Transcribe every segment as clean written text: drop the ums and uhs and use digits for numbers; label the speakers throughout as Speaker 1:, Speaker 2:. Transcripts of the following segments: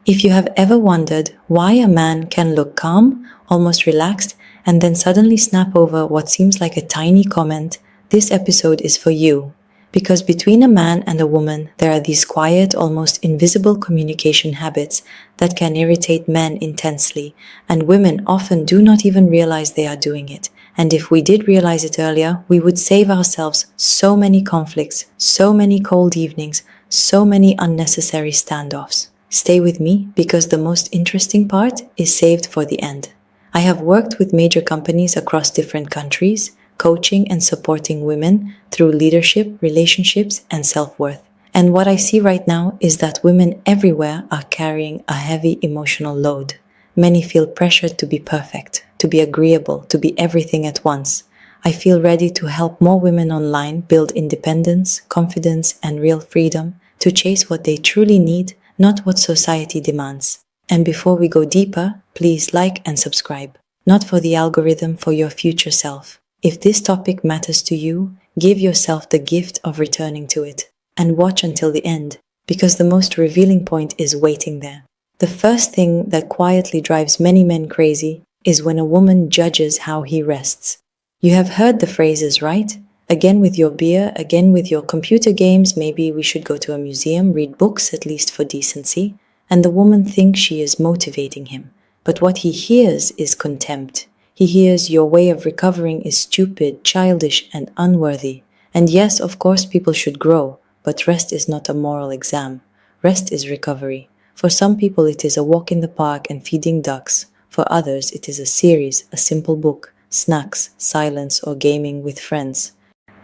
Speaker 1: If you have ever wondered why a man can look calm, almost relaxed, and then suddenly snap over what seems like a tiny comment, this episode is for you. Because between a man and a woman, there are these quiet, almost invisible communication habits that can irritate men intensely, and women often do not even realize they are doing it. And if we did realize it earlier, we would save ourselves so many conflicts, so many cold evenings, so many unnecessary standoffs. Stay with me because the most interesting part is saved for the end. I have worked with major companies across different countries, coaching and supporting women through leadership, relationships, and self-worth. And what I see right now is that women everywhere are carrying a heavy emotional load. Many feel pressured to be perfect, to be agreeable, to be everything at once. I feel ready to help more women online build independence, confidence, and real freedom to chase what they truly need, not what society demands. And before we go deeper, please like and subscribe. Not for the algorithm, for your future self. If this topic matters to you, give yourself the gift of returning to it. And watch until the end, because the most revealing point is waiting there. The first thing that quietly drives many men crazy is when a woman judges how he rests. You have heard the phrases, right? Again with your beer, again with your computer games, maybe we should go to a museum, read books at least for decency. And the woman thinks she is motivating him. But what he hears is contempt. He hears your way of recovering is stupid, childish, and unworthy. And yes, of course people should grow, but rest is not a moral exam. Rest is recovery. For some people it is a walk in the park and feeding ducks. For others it is a series, a simple book, snacks, silence, or gaming with friends.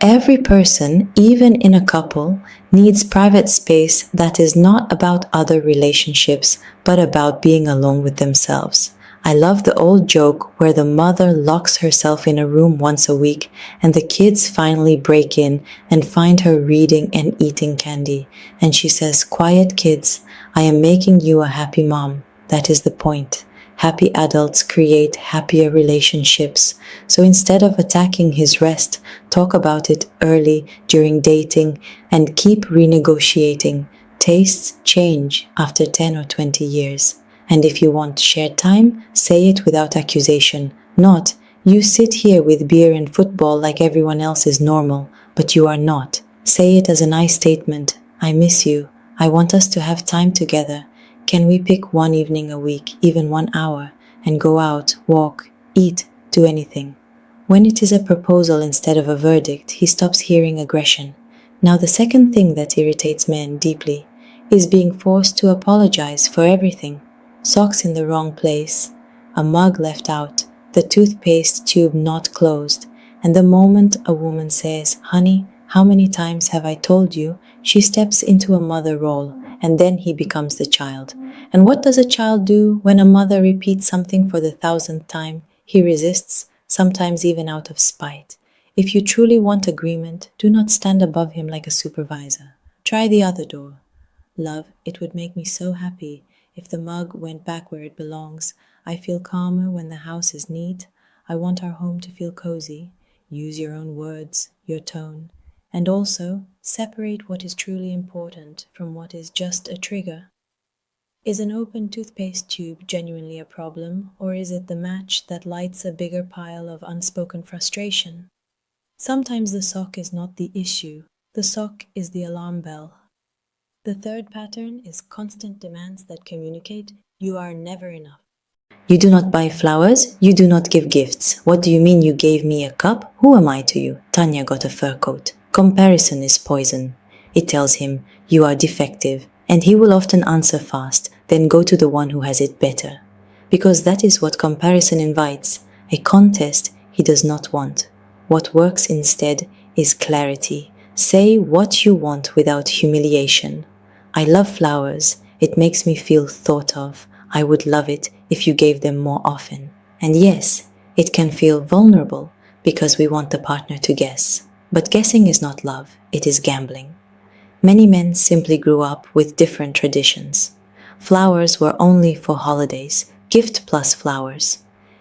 Speaker 1: Every person, even in a couple, needs private space that is not about other relationships, but about being alone with themselves. I love the old joke where the mother locks herself in a room once a week and the kids finally break in and find her reading and eating candy. And she says, "Quiet kids, I am making you a happy mom." That is the point. Happy adults create happier relationships. So instead of attacking his rest, talk about it early during dating and keep renegotiating. Tastes change after 10 or 20 years. And if you want shared time, say it without accusation. Not, "You sit here with beer and football like everyone else is normal," but you are not. Say it as a nice statement. "I miss you. I want us to have time together. Can we pick one evening a week, even 1 hour, and go out, walk, eat, do anything?" When it is a proposal instead of a verdict, he stops hearing aggression. Now the second thing that irritates men deeply is being forced to apologize for everything. Socks in the wrong place, a mug left out, the toothpaste tube not closed, and the moment a woman says, "Honey, how many times have I told you?" she steps into a mother role, and then he becomes the child. And what does a child do when a mother repeats something for the 1,000th time? He resists, sometimes even out of spite. If you truly want agreement, do not stand above him like a supervisor. Try the other door. "Love, it would make me so happy if the mug went back where it belongs. I feel calmer when the house is neat. I want our home to feel cozy." Use your own words, your tone. And also, separate what is truly important from what is just a trigger. Is an open toothpaste tube genuinely a problem, or is it the match that lights a bigger pile of unspoken frustration? Sometimes the sock is not the issue. The sock is the alarm bell. The third pattern is constant demands that communicate, "You are never enough." You do not buy flowers, you do not give gifts. What do you mean you gave me a cup? Who am I to you? Tanya got a fur coat. Comparison is poison. It tells him, "You are defective," and he will often answer fast, then go to the one who has it better. Because that is what comparison invites, a contest he does not want. What works instead is clarity. Say what you want without humiliation. "I love flowers. It makes me feel thought of. I would love it if you gave them more often." And yes, it can feel vulnerable because we want the partner to guess. But guessing is not love, it is gambling. Many men simply grew up with different traditions. Flowers were only for holidays, gift plus flowers.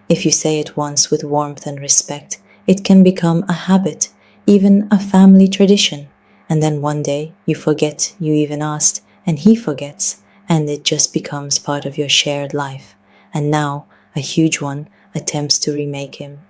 Speaker 1: If you say it once with warmth and respect, it can become a habit, even a family tradition. And then one day you forget you even asked, and he forgets, and it just becomes part of your shared life. And now, a huge one attempts to remake him.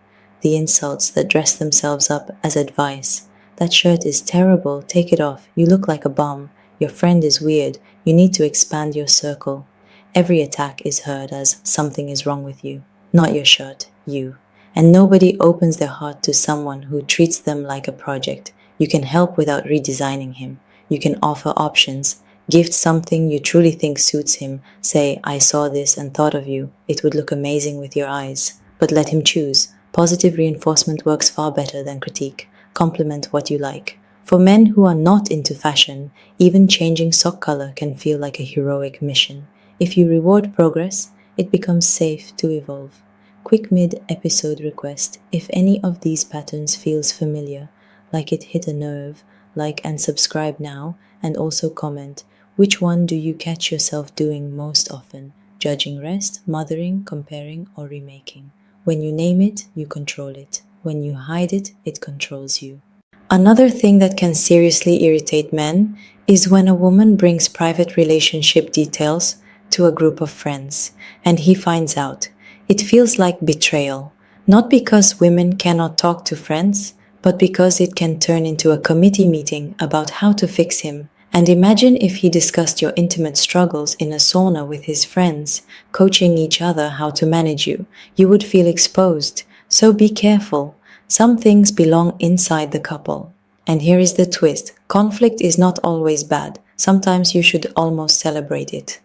Speaker 1: The insults that dress themselves up as advice. That shirt is terrible, take it off, you look like a bum. Your friend is weird, you need to expand your circle. Every attack is heard as something is wrong with you. Not your shirt, you. And nobody opens their heart to someone who treats them like a project. You can help without redesigning him. You can offer options. Gift something you truly think suits him. Say, I saw this and thought of you. It would look amazing with your eyes. But let him choose. Positive reinforcement works far better than critique. Compliment what you like. For men who are not into fashion, even changing sock color can feel like a heroic mission. If you reward progress, it becomes safe to evolve. Quick mid-episode request: if any of these patterns feels familiar, like it hit a nerve, like and subscribe now, and also comment, which one do you catch yourself doing most often? Judging rest, mothering, comparing, or remaking? When you name it, you control it. When you hide it, it controls you. Another thing that can seriously irritate men is when a woman brings private relationship details to a group of friends and he finds out. It feels like betrayal, not because women cannot talk to friends, but because it can turn into a committee meeting about how to fix him. And imagine if he discussed your intimate struggles in a sauna with his friends, coaching each other how to manage you. You would feel exposed. So be careful. Some things belong inside the couple. And here is the twist. Conflict is not always bad. Sometimes you should almost celebrate it.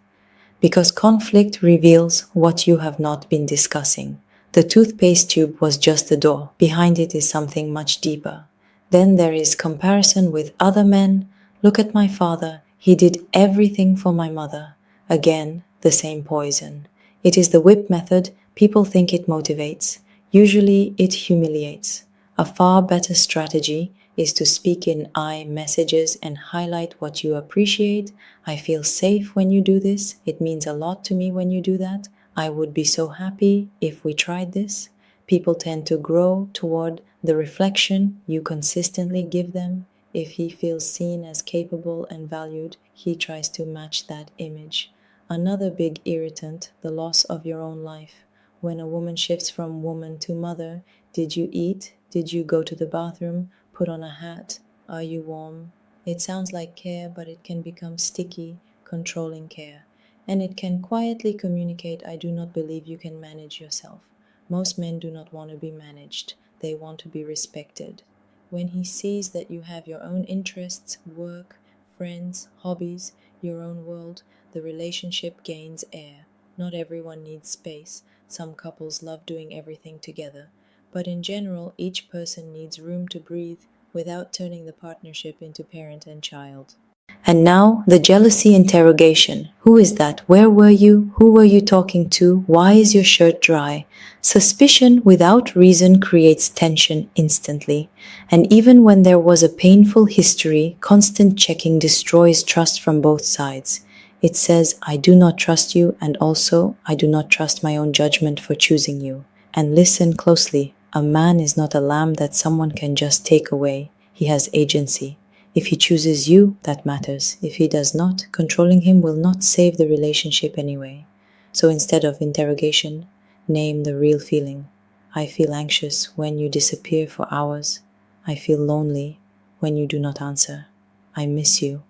Speaker 1: Because conflict reveals what you have not been discussing. The toothpaste tube was just the door. Behind it is something much deeper. Then there is comparison with other men. Look at my father. He did everything for my mother. Again, the same poison. It is the whip method. People think it motivates. Usually it humiliates. A far better strategy is to speak in I messages and highlight what you appreciate. I feel safe when you do this. It means a lot to me when you do that. I would be so happy if we tried this. People tend to grow toward the reflection you consistently give them. If he feels seen as capable and valued, he tries to match that image. Another big irritant, the loss of your own life. When a woman shifts from woman to mother, did you eat? Did you go to the bathroom? Put on a hat? Are you warm? It sounds like care, but it can become sticky, controlling care. And it can quietly communicate, I do not believe you can manage yourself. Most men do not want to be managed. They want to be respected. When he sees that you have your own interests, work, friends, hobbies, your own world, the relationship gains air. Not everyone needs space. Some couples love doing everything together. But in general, each person needs room to breathe without turning the partnership into parent and child. And now, the jealousy interrogation. Who is that? Where were you? Who were you talking to? Why is your shirt dry? Suspicion without reason creates tension instantly. And even when there was a painful history, constant checking destroys trust from both sides. It says, I do not trust you, and also, I do not trust my own judgment for choosing you. And listen closely. A man is not a lamb that someone can just take away. He has agency. If he chooses you, that matters. If he does not, controlling him will not save the relationship anyway. So instead of interrogation, name the real feeling. I feel anxious when you disappear for hours. I feel lonely when you do not answer. I miss you.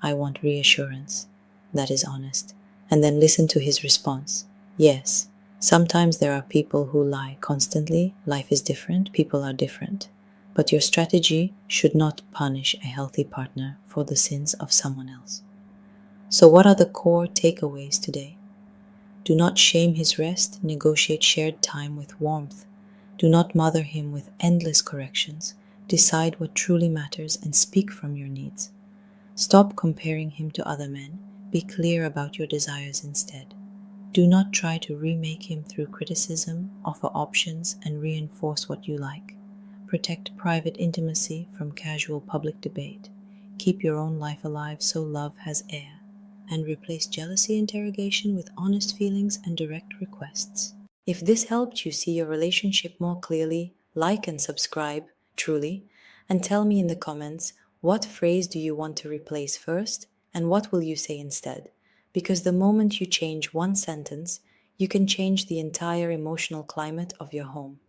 Speaker 1: I want reassurance. That is honest. And then listen to his response. Yes, sometimes there are people who lie constantly. Life is different. People are different. But your strategy should not punish a healthy partner for the sins of someone else. So what are the core takeaways today? Do not shame his rest. Negotiate shared time with warmth. Do not mother him with endless corrections. Decide what truly matters and speak from your needs. Stop comparing him to other men. Be clear about your desires instead. Do not try to remake him through criticism. Offer options and reinforce what you like. Protect private intimacy from casual public debate. Keep your own life alive so love has air. And replace jealousy interrogation with honest feelings and direct requests. If this helped you see your relationship more clearly, like and subscribe, truly, and tell me in the comments, what phrase do you want to replace first, and what will you say instead? because the moment you change one sentence, you can change the entire emotional climate of your home.